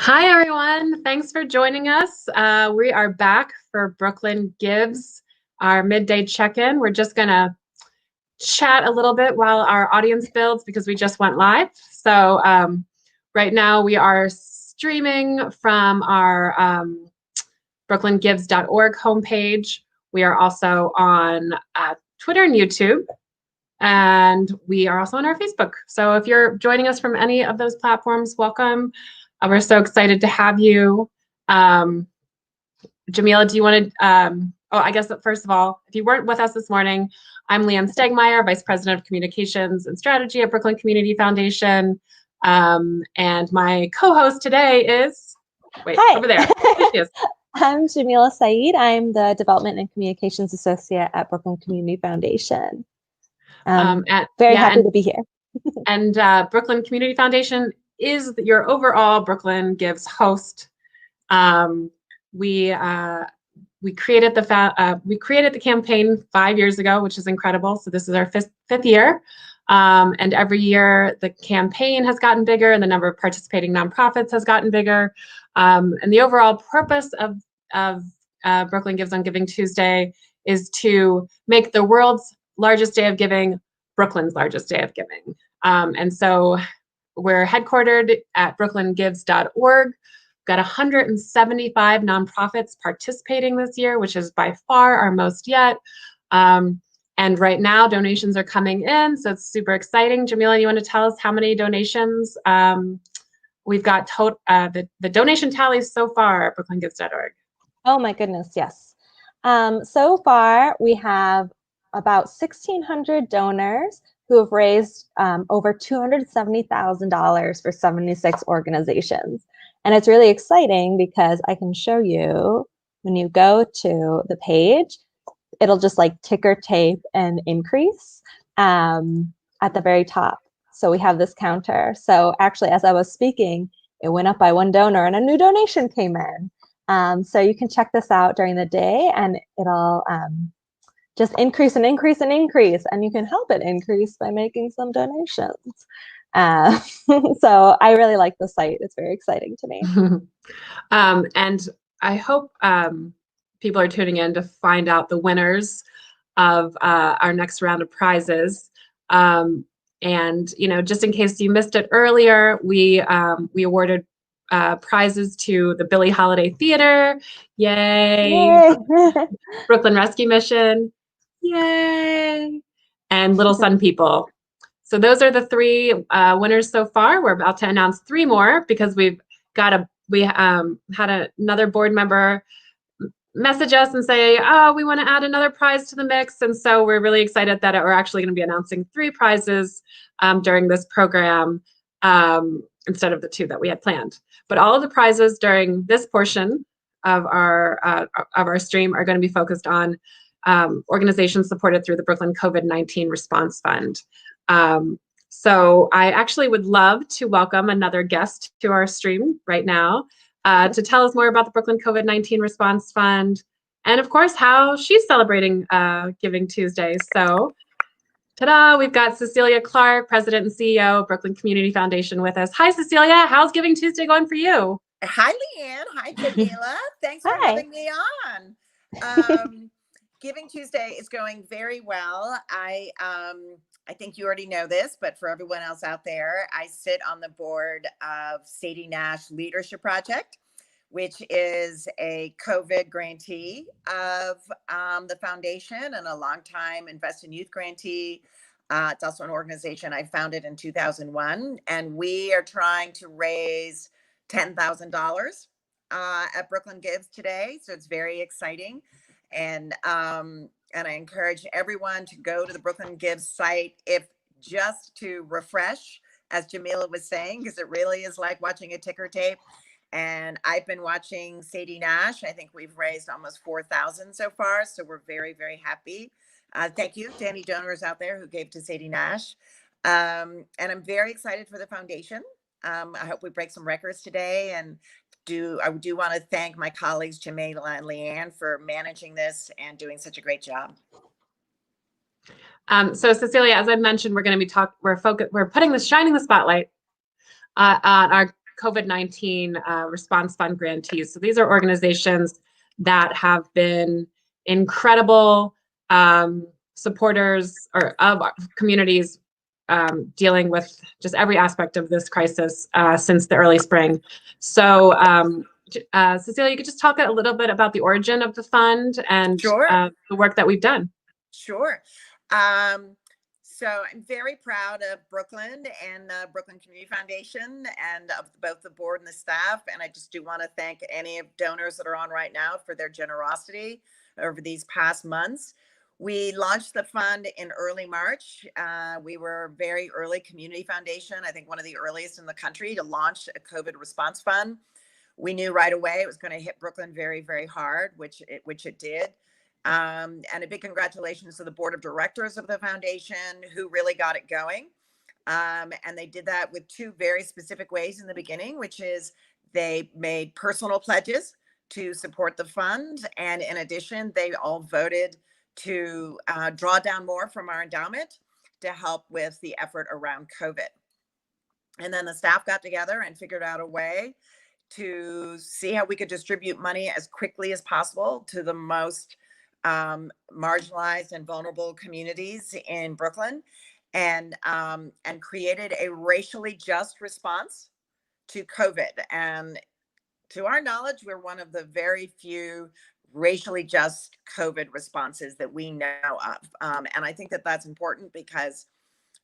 Hi, everyone. Thanks for joining us. We are back for Brooklyn Gives, our midday check-in. We're just going to chat a little bit while our audience builds because we just went live. Right now we are streaming from our brooklyngives.org homepage. We are also on Twitter and YouTube, and we are also on our Facebook. So if you're joining us from any of those platforms, welcome. We're so excited to have you. Jamila, do you want to, I guess that first of all, if you weren't with us this morning, I'm Leanne Stegmeyer, Vice President of Communications and Strategy at Brooklyn Community Foundation. And my co-host today is, Hi. Over there. There she is. I'm Jamila Saeed. I'm the Development and Communications Associate at Brooklyn Community Foundation. Very happy to be here. And Brooklyn Community Foundation is your overall Brooklyn Gives host. We created the campaign 5 years ago, which is incredible. So this is our fifth year. And every year the campaign has gotten bigger and the number of participating nonprofits has gotten bigger. And the overall purpose of Brooklyn Gives on Giving Tuesday is to make the world's largest day of giving Brooklyn's largest day of giving. And so we're headquartered at brooklyngives.org. We've got 175 nonprofits participating this year, which is by far our most yet. And right now donations are coming in, so it's super exciting. Jamila, you want to tell us how many donations we've got? The donation tallies so far at brooklyngives.org. Oh my goodness, yes. So far we have about 1,600 donors who have raised over $270,000 for 76 organizations. And it's really exciting because I can show you when you go to the page, it'll just like ticker tape and increase at the very top. So we have this counter. So actually, as I was speaking, it went up by one donor and a new donation came in. So you can check this out during the day and it'll just increase and increase and increase, and you can help it increase by making some donations. So I really like the site. It's very exciting to me. And I hope people are tuning in to find out the winners of our next round of prizes. And just in case you missed it earlier, we awarded prizes to the Billie Holiday Theater, yay! Brooklyn Rescue Mission, yay! And Little Sun People. So those are the three winners so far. We're about to announce three more because we had another board member message us and say, oh, we want to add another prize to the mix. And so we're really excited that we're actually going to be announcing three prizes during this program instead of the two that we had planned. But all of the prizes during this portion of our stream are going to be focused on organizations supported through the Brooklyn COVID-19 Response Fund. So I actually would love to welcome another guest to our stream right now to tell us more about the Brooklyn COVID-19 Response Fund and, of course, how she's celebrating Giving Tuesday. So, ta-da, we've got Cecilia Clark, President and CEO of Brooklyn Community Foundation with us. Hi, Cecilia. How's Giving Tuesday going for you? Hi, Leanne. Hi, Jamila. Thanks for having me on. Giving Tuesday is going very well. I think you already know this, but for everyone else out there, I sit on the board of Sadie Nash Leadership Project, which is a COVID grantee of the foundation and a longtime Invest in Youth grantee. It's also an organization I founded in 2001, and we are trying to raise $10,000 at Brooklyn Gives today, so it's very exciting. And I encourage everyone to go to the Brooklyn Gives site, if just to refresh, as Jamila was saying, because it really is like watching a ticker tape. And I've been watching Sadie Nash. I think we've raised almost 4,000 so far, so we're very, very happy. Thank you to any donors out there who gave to Sadie Nash. And I'm very excited for the foundation. I hope we break some records today, and I do want to thank my colleagues Jamila and Leanne for managing this and doing such a great job. So Cecilia, as I mentioned, we're going to be shining the spotlight on our COVID-19 Response Fund grantees. So these are organizations that have been incredible supporters of communities dealing with just every aspect of this crisis since the early spring. So Cecilia, you could just talk a little bit about the origin of the fund and Sure. the work that we've done. Sure. So I'm very proud of Brooklyn and Brooklyn Community Foundation and of both the board and the staff. And I just do want to thank any of donors that are on right now for their generosity over these past months. We launched the fund in early March. We were a very early community foundation, I think one of the earliest in the country to launch a COVID response fund. We knew right away it was going to hit Brooklyn very, very hard, which it did. And a big congratulations to the board of directors of the foundation who really got it going. And they did that with two very specific ways in the beginning, which is they made personal pledges to support the fund. And in addition, they all voted to draw down more from our endowment to help with the effort around COVID. And then the staff got together and figured out a way to see how we could distribute money as quickly as possible to the most marginalized and vulnerable communities in Brooklyn, and created a racially just response to COVID. And to our knowledge, we're one of the very few racially just COVID responses that we know of. And I think that that's important because,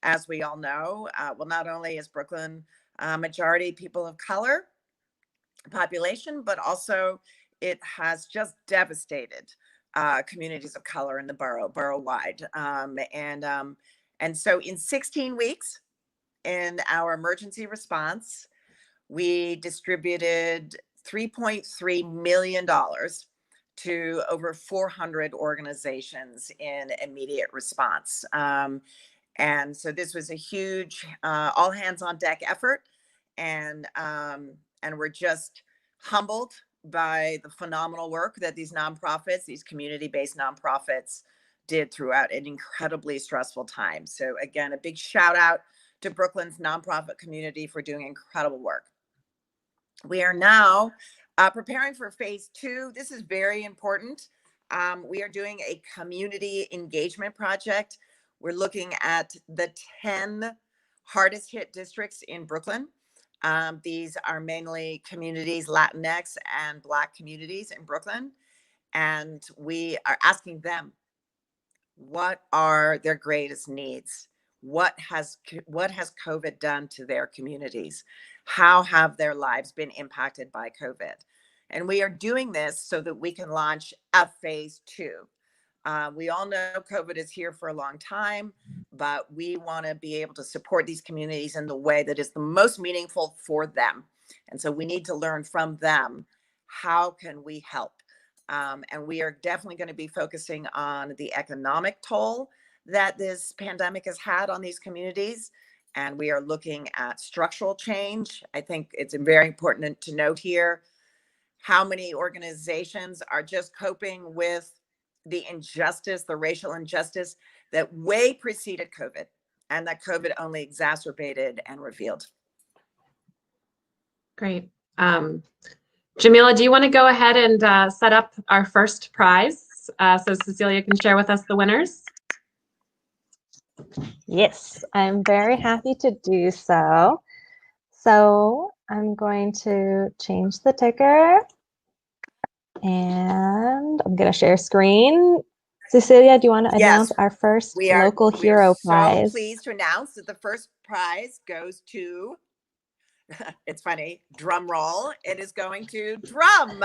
as we all know, well, not only is Brooklyn majority people of color population, but also it has just devastated communities of color in the borough-wide. And so in 16 weeks in our emergency response, we distributed $3.3 million to over 400 organizations in immediate response. And so this was a huge all hands on deck effort. And we're just humbled by the phenomenal work that these nonprofits, these community-based nonprofits, did throughout an incredibly stressful time. So again, a big shout out to Brooklyn's nonprofit community for doing incredible work. We are now preparing for phase 2. This is very important. We are doing a community engagement project. We're looking at the 10 hardest hit districts in Brooklyn. These are mainly communities, Latinx and Black communities in Brooklyn. And we are asking them, what are their greatest needs? What has COVID done to their communities? How have their lives been impacted by COVID? And we are doing this so that we can launch a phase 2. We all know COVID is here for a long time, but we want to be able to support these communities in the way that is the most meaningful for them. And so we need to learn from them, how can we help? And we are definitely going to be focusing on the economic toll that this pandemic has had on these communities. And we are looking at structural change. I think it's very important to note here how many organizations are just coping with the injustice, the racial injustice that way preceded COVID, and that COVID only exacerbated and revealed. Great. Jamila, do you want to go ahead and set up our first prize so Cecilia can share with us the winners? Yes, I'm very happy to do so. So I'm going to change the ticker and I'm going to share screen. Cecilia, do you want to announce our first local hero prize? We are so pleased to announce that the first prize goes to, it's funny, drum roll, it is going to Drum.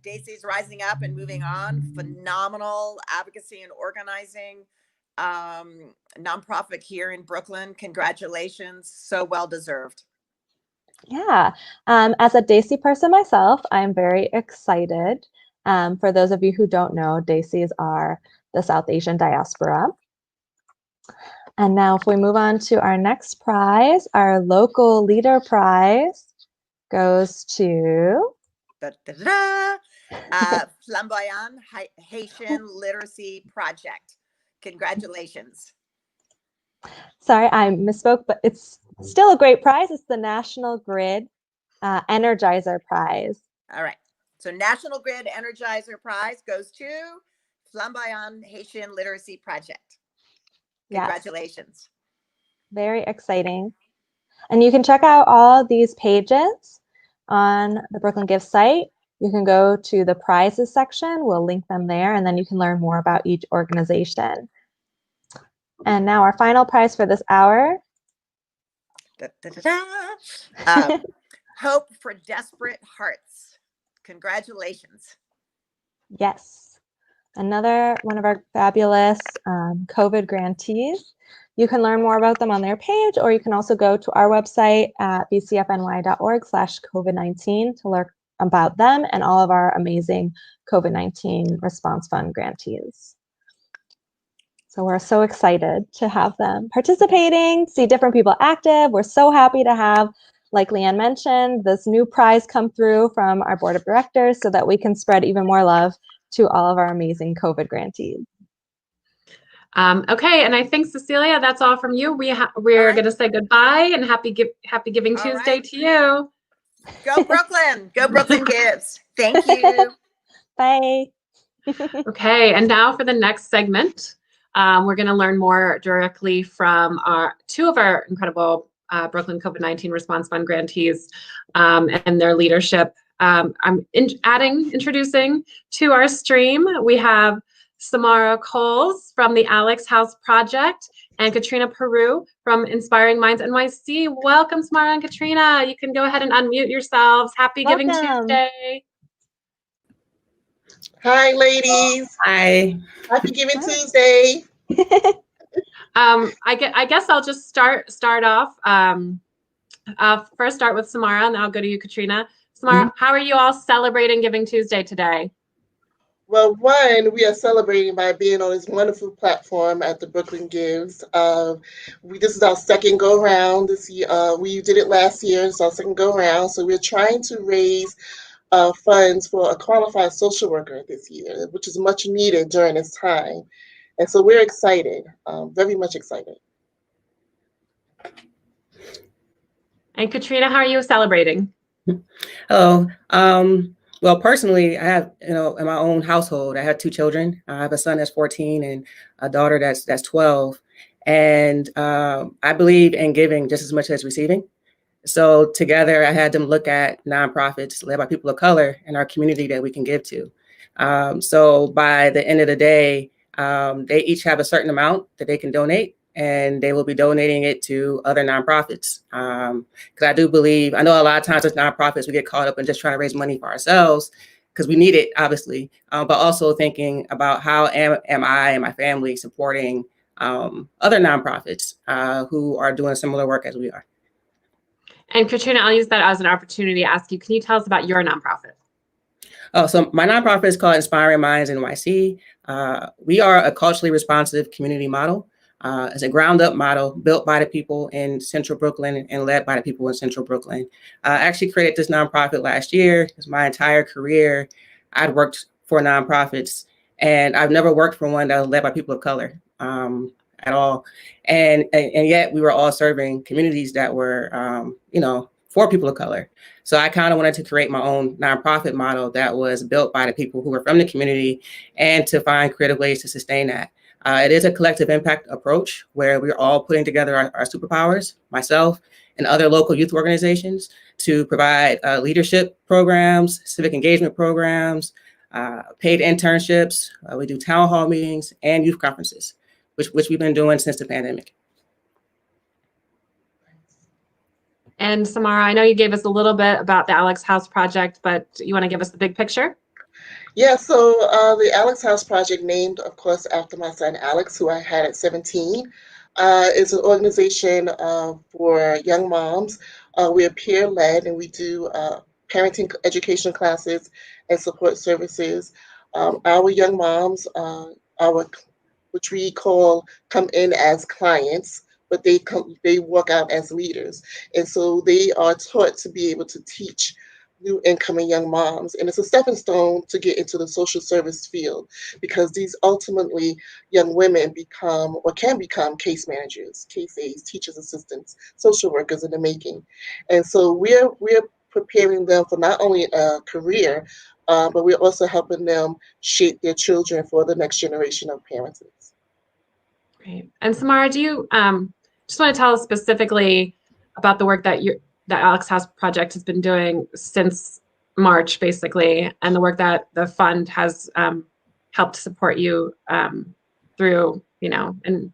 Daisy's rising up and moving on. Phenomenal advocacy and organizing nonprofit here in Brooklyn. Congratulations, so well deserved. Yeah, as a Daisy person myself, I'm very excited. For those of you who don't know, Daisies are the South Asian diaspora. And now if we move on to our next prize, our local leader prize goes to Flamboyant Haitian Literacy Project. Congratulations. Sorry, I misspoke, but it's still a great prize. It's the National Grid Energizer Prize. All right. So National Grid Energizer Prize goes to Flamboyant Haitian Literacy Project. Congratulations. Yes. Very exciting. And you can check out all these pages on the Brooklyn Gives site. You can go to the prizes section. We'll link them there, and then you can learn more about each organization. And now our final prize for this hour. Da, da, da, da. Hope for Desperate Hearts. Congratulations. Yes. Another one of our fabulous COVID grantees. You can learn more about them on their page, or you can also go to our website at bcfny.org/COVID-19 to learn about them and all of our amazing COVID-19 Response Fund grantees. So we're so excited to have them participating, see different people active. We're so happy to have, like Leanne mentioned, this new prize come through from our board of directors so that we can spread even more love to all of our amazing COVID grantees. Okay, and I think, Cecilia, that's all from you. We're going to say goodbye and happy Giving Tuesday to you. Go Brooklyn. Go Brooklyn Gives. Thank you. Bye. Okay, and now for the next segment. We're going to learn more directly from two of our incredible Brooklyn COVID-19 Response Fund grantees and their leadership. I'm introducing to our stream, we have Samara Coles from the Alex House Project and Katrina Peru from Inspiring Minds NYC. Welcome, Samara and Katrina. You can go ahead and unmute yourselves. Happy Giving Tuesday. Hi, ladies. Hi. Happy Giving Tuesday. I guess I'll just start off. First start with Samara, and I'll go to you, Katrina. Samara, how are you all celebrating Giving Tuesday today? Well, one, we are celebrating by being on this wonderful platform at the Brooklyn Gives. This is our second go round this year. We did it last year, it's our second go round. So we're trying to raise funds for a qualified social worker this year, which is much needed during this time. And so we're excited, very much excited. And Katrina, how are you celebrating? Hello. Well, personally, I have, in my own household, I have two children. I have a son that's 14 and a daughter that's 12. And I believe in giving just as much as receiving. So together, I had them look at nonprofits led by people of color in our community that we can give to. So by the end of the day, they each have a certain amount that they can donate, and they will be donating it to other nonprofits. Because I do believe, I know a lot of times as nonprofits, we get caught up in just trying to raise money for ourselves because we need it, obviously, but also thinking about how am I and my family supporting other nonprofits who are doing similar work as we are. And Katrina, I'll use that as an opportunity to ask you, can you tell us about your nonprofit? Oh, so my nonprofit is called Inspiring Minds NYC. We are a culturally responsive community model. It's a ground up model built by the people in Central Brooklyn and led by the people in Central Brooklyn. I actually created this nonprofit last year because my entire career, I'd worked for nonprofits, and I've never worked for one that was led by people of color at all. And yet we were all serving communities that were, for people of color. So I kind of wanted to create my own nonprofit model that was built by the people who were from the community and to find creative ways to sustain that. It is a collective impact approach where we're all putting together our superpowers, myself and other local youth organizations, to provide leadership programs, civic engagement programs, paid internships. We do town hall meetings and youth conferences, which we've been doing since the pandemic. And Samara, I know you gave us a little bit about the Alex House Project, but you want to give us the big picture? Yeah, so the Alex House Project, named, of course, after my son Alex, who I had at 17, is an organization for young moms. We are peer-led, and we do parenting education classes and support services. Our young moms, which we call come in as clients, but they walk out as leaders. And so they are taught to be able to teach new incoming young moms. And it's a stepping stone to get into the social service field, because these ultimately young women become or can become case managers, case aides, teachers assistants, social workers in the making. And so we're preparing them for not only a career, but we're also helping them shape their children for the next generation of parents. Great. And Samara, do you just want to tell us specifically about the work that Alex House Project has been doing since March, basically, and the work that the fund has helped support you through, and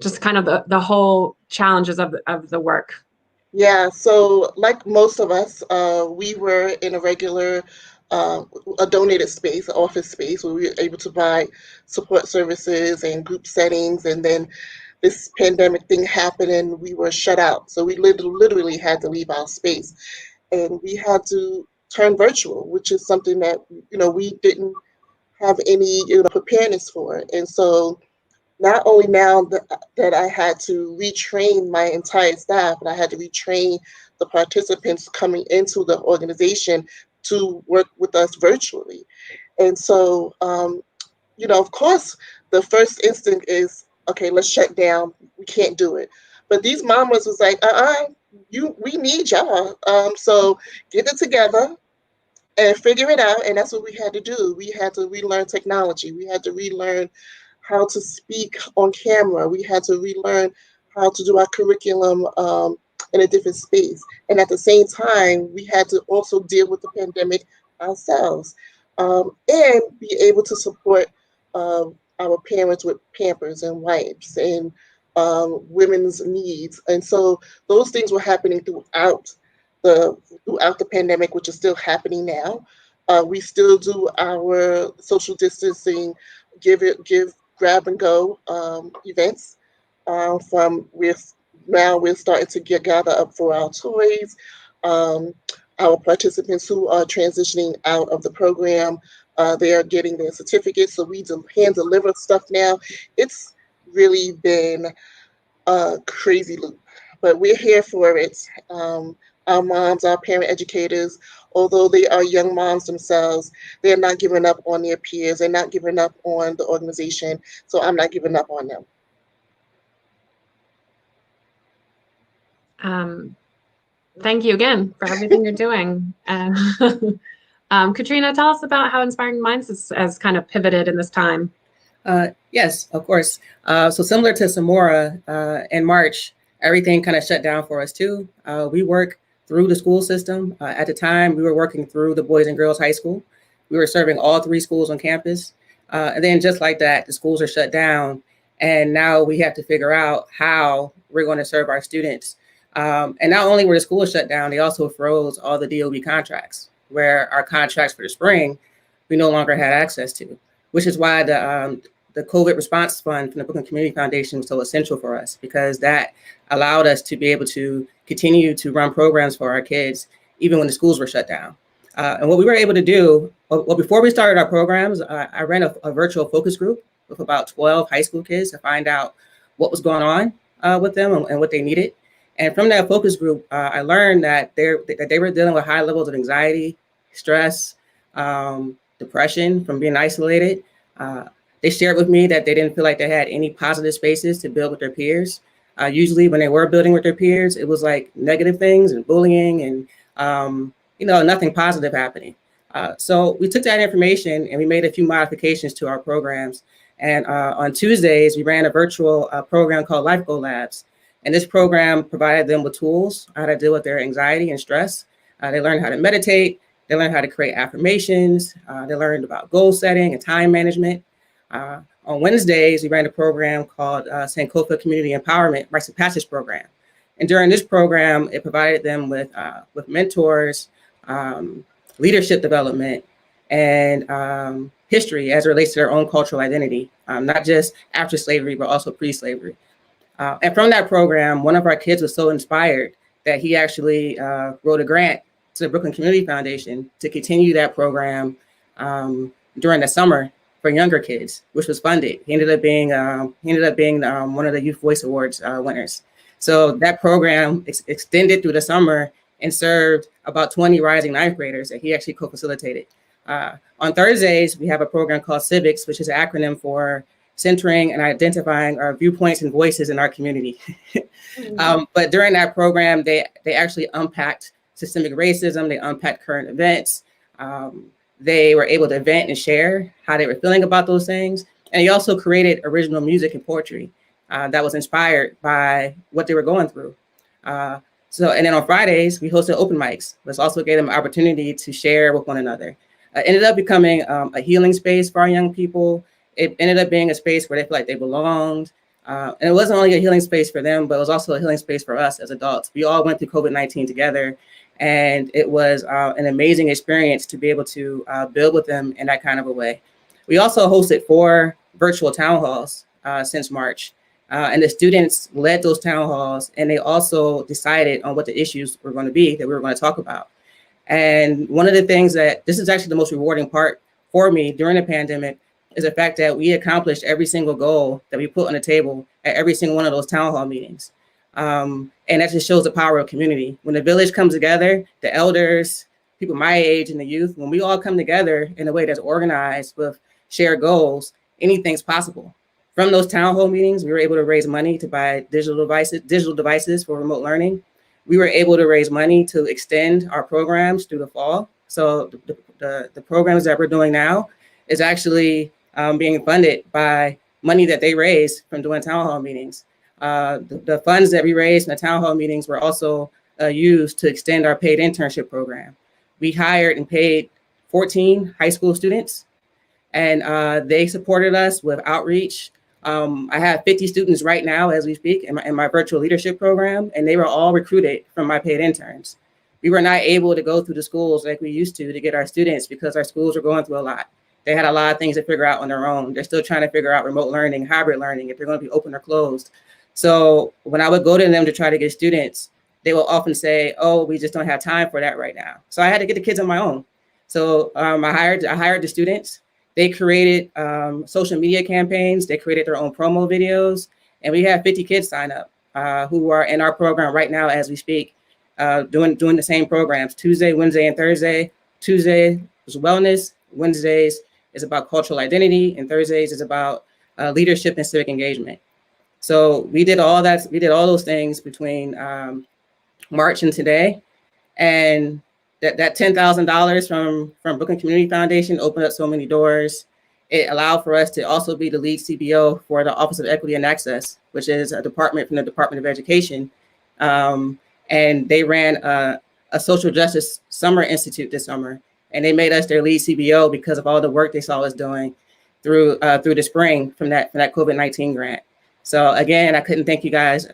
just kind of the whole challenges of the work? Yeah, so like most of us, we were in a regular, a donated space, an office space, where we were able to buy support services and group settings, and then this pandemic thing happened and we were shut out. So we literally had to leave our space, and we had to turn virtual, which is something that, we didn't have any, preparedness for. And so not only now that I had to retrain my entire staff, but I had to retrain the participants coming into the organization to work with us virtually. And so, of course, the first instinct is, okay, let's shut down. We can't do it. But these mamas was like, we need y'all. So get it together and figure it out. And that's what we had to do. We had to relearn technology. We had to relearn how to speak on camera. We had to relearn how to do our curriculum in a different space. And at the same time, we had to also deal with the pandemic ourselves, and be able to support our parents with Pampers and wipes and women's needs. And so those things were happening throughout the pandemic, which is still happening now. We still do our social distancing, grab and go events. We're starting to gather up for our toys. Our participants who are transitioning out of the program, they are getting their certificates. So we hand deliver stuff now. It's really been a crazy loop, but we're here for it. Our moms, our parent educators, although they are young moms themselves, they're not giving up on their peers. They're not giving up on the organization. So I'm not giving up on them. Thank you again for everything you're doing. Katrina, tell us about how Inspiring Minds has kind of pivoted in this time. Yes, of course. So similar to Samora, in March, everything kind of shut down for us too. We work through the school system. At the time, we were working through the Boys and Girls High School. We were serving all 3 schools on campus. And then just like that, the schools are shut down. And now we have to figure out how we're going to serve our students. And not only were the schools shut down, they also froze all the DOB contracts, where our contracts for the spring, we no longer had access to, which is why the COVID response fund from the Brooklyn Community Foundation was so essential for us, because that allowed us to be able to continue to run programs for our kids, even when the schools were shut down. And what we were able to do, well, before we started our programs, I ran a virtual focus group with about 12 high school kids to find out what was going on with them and what they needed. And from that focus group, I learned that they were dealing with high levels of anxiety, stress, depression from being isolated. They shared with me that they didn't feel like they had any positive spaces to build with their peers. Usually when they were building with their peers, it was like negative things and bullying and, nothing positive happening. So we took that information and we made a few modifications to our programs. And on Tuesdays, we ran a virtual program called Life Goal Labs. And this program provided them with tools how to deal with their anxiety and stress. They learned how to meditate. They learned how to create affirmations. They learned about goal setting and time management. On Wednesdays, we ran a program called Sankofa Community Empowerment Rites of Passage Program. And during this program, it provided them with mentors, leadership development, and history as it relates to their own cultural identity, not just after slavery, but also pre-slavery. And from that program, one of our kids was so inspired that he actually wrote a grant to the Brooklyn Community Foundation to continue that program during the summer for younger kids, which was funded. He ended up being one of the Youth Voice Awards winners. So that program extended through the summer, and served about 20 rising ninth graders that he actually co-facilitated. On Thursdays, we have a program called Civics, which is an acronym for centering and identifying our viewpoints and voices in our community. But during that program, they actually unpacked systemic racism, they unpacked current events. They were able to vent and share how they were feeling about those things. And they also created original music and poetry that was inspired by what they were going through. And then on Fridays, we hosted open mics, which also gave them an opportunity to share with one another. It ended up becoming a healing space for our young people. It ended up being a space where they feel like they belonged. And it wasn't only a healing space for them, but it was also a healing space for us as adults. We all went through COVID-19 together, and it was an amazing experience to be able to build with them in that kind of a way. We also hosted 4 virtual town halls since March, and the students led those town halls, and they also decided on what the issues were going to be that we were going to talk about. And one of the things that this is actually the most rewarding part for me during the pandemic is the fact that we accomplished every single goal that we put on the table at every single one of those town hall meetings. And that just shows the power of community. When the village comes together, the elders, people my age and the youth, when we all come together in a way that's organized with shared goals, anything's possible. From those town hall meetings, we were able to raise money to buy digital devices for remote learning. We were able to raise money to extend our programs through the fall. So the programs that we're doing now is actually being funded by money that they raised from doing town hall meetings. The funds that we raised in the town hall meetings were also used to extend our paid internship program. We hired and paid 14 high school students, and they supported us with outreach. I have 50 students right now as we speak in my virtual leadership program, and they were all recruited from my paid interns. We were not able to go through the schools like we used to get our students because our schools were going through a lot. They had a lot of things to figure out on their own. They're still trying to figure out remote learning, hybrid learning, if they're going to be open or closed. So when I would go to them to try to get students, they will often say, oh, we just don't have time for that right now. So I had to get the kids on my own. So I hired the students. They created social media campaigns. They created their own promo videos. And we have 50 kids sign up who are in our program right now as we speak, doing the same programs, Tuesday, Wednesday, and Thursday. Tuesday is wellness. Wednesdays is about cultural identity. And Thursdays is about leadership and civic engagement. So we did all that. We did all those things between March and today. And that $10,000 from Brooklyn Community Foundation opened up so many doors. It allowed for us to also be the lead CBO for the Office of Equity and Access, which is a department from the Department of Education. And they ran a social justice summer institute this summer. And they made us their lead CBO because of all the work they saw us doing through the spring from that COVID-19 grant. So again, I couldn't thank you guys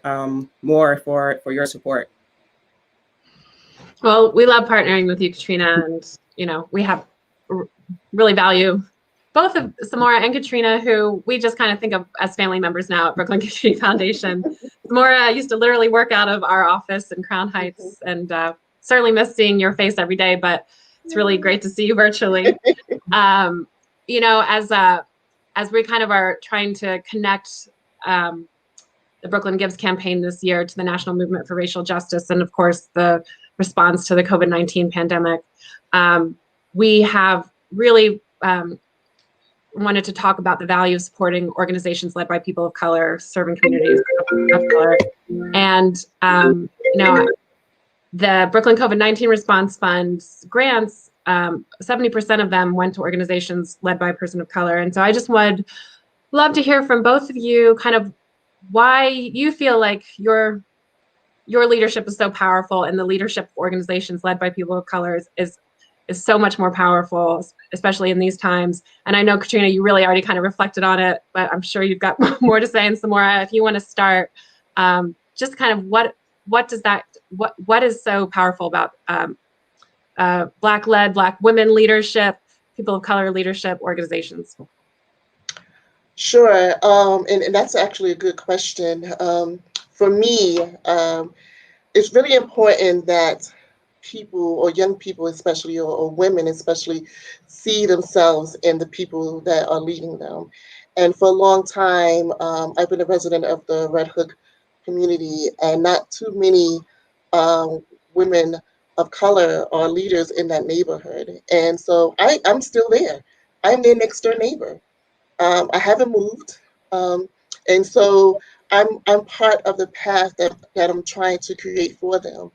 more for your support. Well, we love partnering with you, Katrina, and we have really value both of Samora and Katrina, who we just kind of think of as family members now at Brooklyn Community Foundation. Samora used to literally work out of our office in Crown Heights, and certainly miss seeing your face every day, but it's really great to see you virtually. As we kind of are trying to connect the Brooklyn Gives campaign this year to the National Movement for Racial Justice, and of course the response to the COVID-19 pandemic, we have really wanted to talk about the value of supporting organizations led by people of color, serving communities of color. And the Brooklyn COVID-19 Response Fund's grants, 70% of them went to organizations led by a person of color. And so I just would love to hear from both of you kind of why you feel like your leadership is so powerful, and the leadership of organizations led by people of color is so much more powerful, especially in these times. And I know, Katrina, you really already kind of reflected on it, but I'm sure you've got more to say. And Samora, if you want to start, just kind of what is so powerful about Black-led, Black women leadership, people of color leadership organizations? Sure, and that's actually a good question. For me, it's really important that people, or young people especially, or women especially, see themselves in the people that are leading them. And for a long time, I've been a resident of the Red Hook community, and not too many women of color are leaders in that neighborhood. And so I'm still there. I'm their next door neighbor. I haven't moved. Um, and so I'm part of the path that I'm trying to create for them.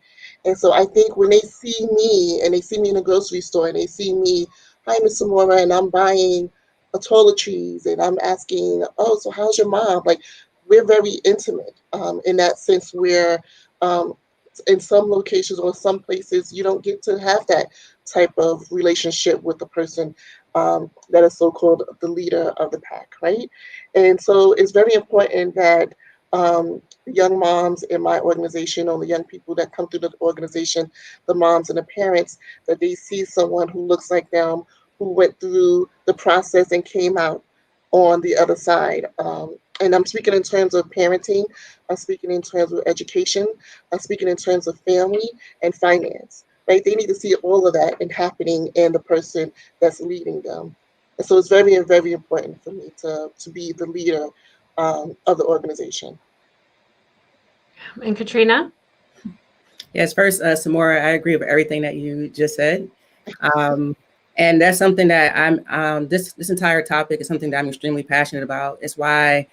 And so I think when they see me and they see me in the grocery store and they see me, hi, Miss Samora, and I'm buying a toiletries and I'm asking, oh, so how's your mom? Like, we're very intimate in that sense where um, in some locations or some places, you don't get to have that type of relationship with the person that is so-called the leader of the pack, right? And so it's very important that young moms in my organization, or the young people that come through the organization, the moms and the parents, that they see someone who looks like them, who went through the process and came out on the other side. And I'm speaking in terms of parenting, I'm speaking in terms of education, I'm speaking in terms of family and finance, right? They need to see all of that and happening in the person that's leading them. And so it's very, very important for me to be the leader of the organization. And Katrina? Yes, first, Samora, I agree with everything that you just said. And that's something that I'm, this entire topic is something that I'm extremely passionate about. It's why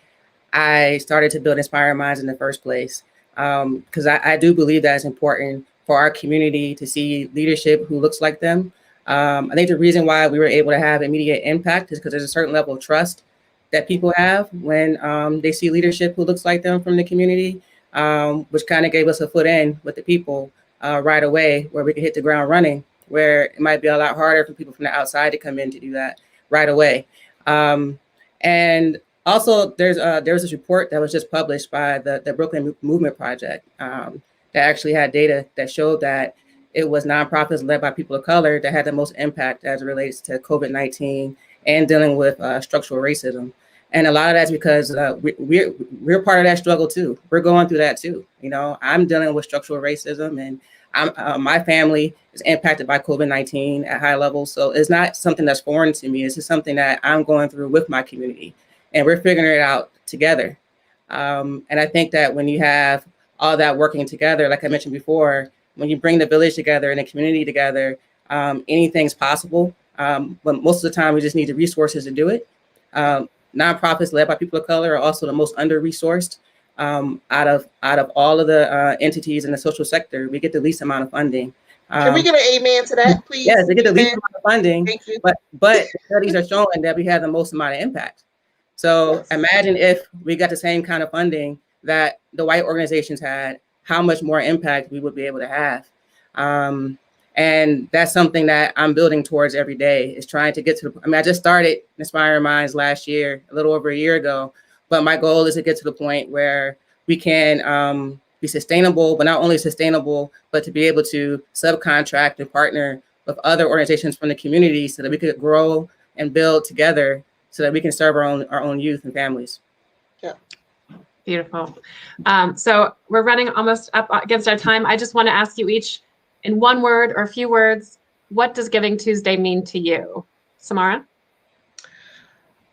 I started to build Inspiring Minds in the first place. Because I do believe that it's important for our community to see leadership who looks like them. I think the reason why we were able to have immediate impact is because there's a certain level of trust that people have when they see leadership who looks like them from the community, which kind of gave us a foot in with the people right away, where we could hit the ground running, where it might be a lot harder for people from the outside to come in to do that right away. And also, there was this report that was just published by the Brooklyn Movement Project that actually had data that showed that it was nonprofits led by people of color that had the most impact as it relates to COVID-19 and dealing with structural racism. And a lot of that's because we're part of that struggle too. We're going through that too. You know, I'm dealing with structural racism, and my family is impacted by COVID-19 at high levels. So it's not something that's foreign to me. It's just something that I'm going through with my community, and we're figuring it out together. And I think that when you have all that working together, like I mentioned before, when you bring the village together and the community together, anything's possible. But most of the time, we just need the resources to do it. Nonprofits led by people of color are also the most under-resourced out of all of the entities in the social sector. We get the least amount of funding. Can we get an amen to that, please? Yes, they get the least amount of funding. Thank you. But the studies are showing that we have the most amount of impact. So Yes. Imagine if we got the same kind of funding that the white organizations had, how much more impact we would be able to have. And that's something that I'm building towards every day, is trying to get to I just started Inspiring Minds last year, a little over a year ago, but my goal is to get to the point where we can be sustainable, but not only sustainable, but to be able to subcontract and partner with other organizations from the community so that we could grow and build together so that we can serve our own youth and families. Yeah. Beautiful. So we're running almost up against our time. I just want to ask you each, in one word or a few words, what does Giving Tuesday mean to you? Samara?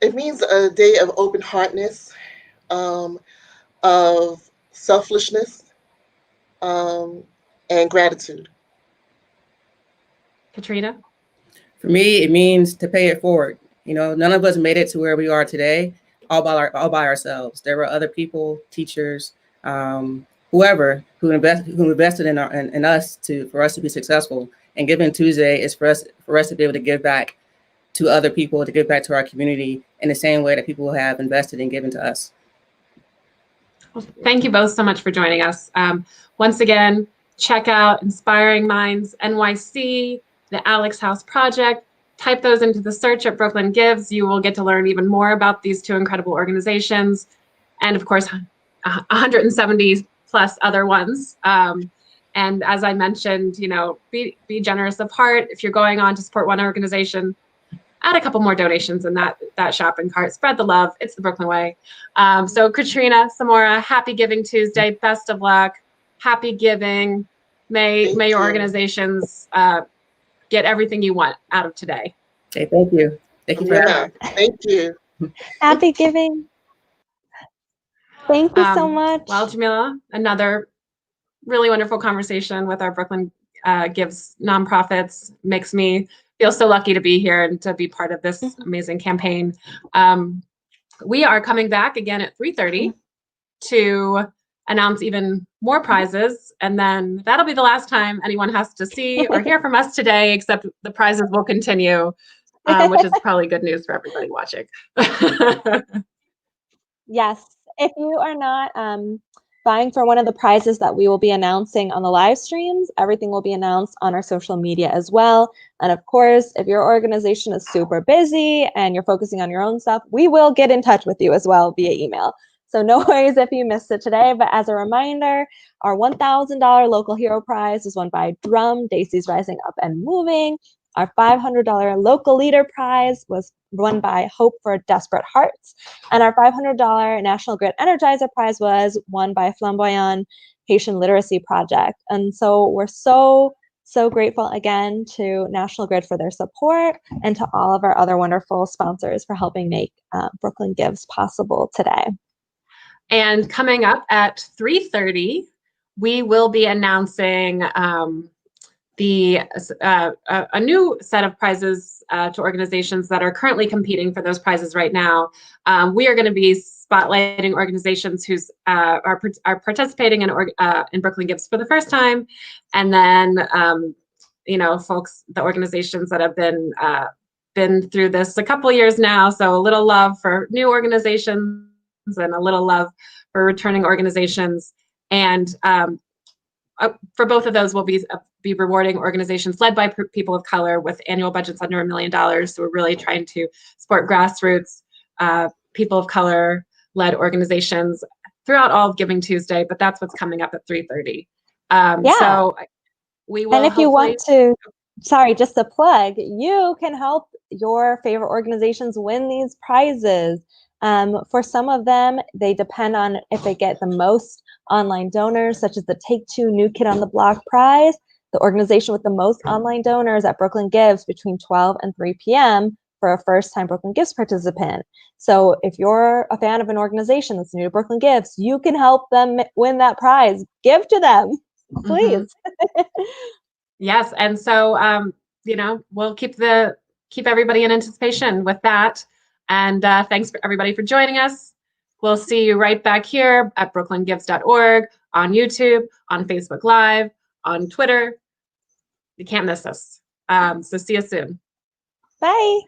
It means a day of open-heartedness, of selflessness, and gratitude. Katrina? For me, it means to pay it forward. You know, none of us made it to where we are today all by ourselves. There were other people, teachers, whoever who invested in us for us to be successful. And Giving Tuesday is for us to be able to give back to other people, to give back to our community in the same way that people have invested and given to us. Well, thank you both so much for joining us. Once again, check out Inspiring Minds NYC, the Alex House Project. Type those into the search at Brooklyn Gives. You will get to learn even more about these two incredible organizations, and of course, 170 plus other ones. And as I mentioned, you know, be generous of heart. If you're going on to support one organization, add a couple more donations in that shopping cart. Spread the love. It's the Brooklyn way. So Katrina, Samora, happy Giving Tuesday. Best of luck. Happy giving. May your organizations get everything you want out of today. Okay, thank you. Thank you for having me. Thank you. Happy giving. Thank you so much. Well, Jamila, another really wonderful conversation with our Brooklyn Gives nonprofits. Makes me feel so lucky to be here and to be part of this amazing campaign. We are coming back again at 3:30 to announce even more prizes, and then that'll be the last time anyone has to see or hear from us today, except the prizes will continue, which is probably good news for everybody watching. Yes, if you are not vying for one of the prizes that we will be announcing on the live streams, everything will be announced on our social media as well. And of course, if your organization is super busy and you're focusing on your own stuff, we will get in touch with you as well via email. So no worries if you missed it today, but as a reminder, our $1,000 local hero prize was won by Drum, Daisy's Rising Up and Moving. Our $500 local leader prize was won by Hope for Desperate Hearts. And our $500 National Grid Energizer prize was won by Flamboyant Haitian Literacy Project. And so we're so grateful again to National Grid for their support and to all of our other wonderful sponsors for helping make Brooklyn Gives possible today. And coming up at 3:30, we will be announcing a new set of prizes to organizations that are currently competing for those prizes right now. We are going to be spotlighting organizations who are participating in Brooklyn Gives for the first time, and then the organizations that have been through this a couple years now. So a little love for new organizations and a little love for returning organizations. And for both of those, we'll be rewarding organizations led by people of color with annual budgets under $1 million. So we're really trying to support grassroots, people of color led organizations throughout all of Giving Tuesday, but that's what's coming up at 3:30. So we will. And if you want to, just a plug, you can help your favorite organizations win these prizes. For some of them, they depend on if they get the most online donors, such as the Take Two New Kid on the Block prize. The organization with the most online donors at Brooklyn Gives between 12 and 3 p.m. for a first-time Brooklyn Gives participant. So if you're a fan of an organization that's new to Brooklyn Gives, you can help them win that prize. Give to them, please. Yes, and so we'll keep everybody in anticipation with that. And thanks for everybody for joining us. We'll see you right back here at brooklyngives.org, on YouTube, on Facebook Live, on Twitter. You can't miss us. So see you soon. Bye.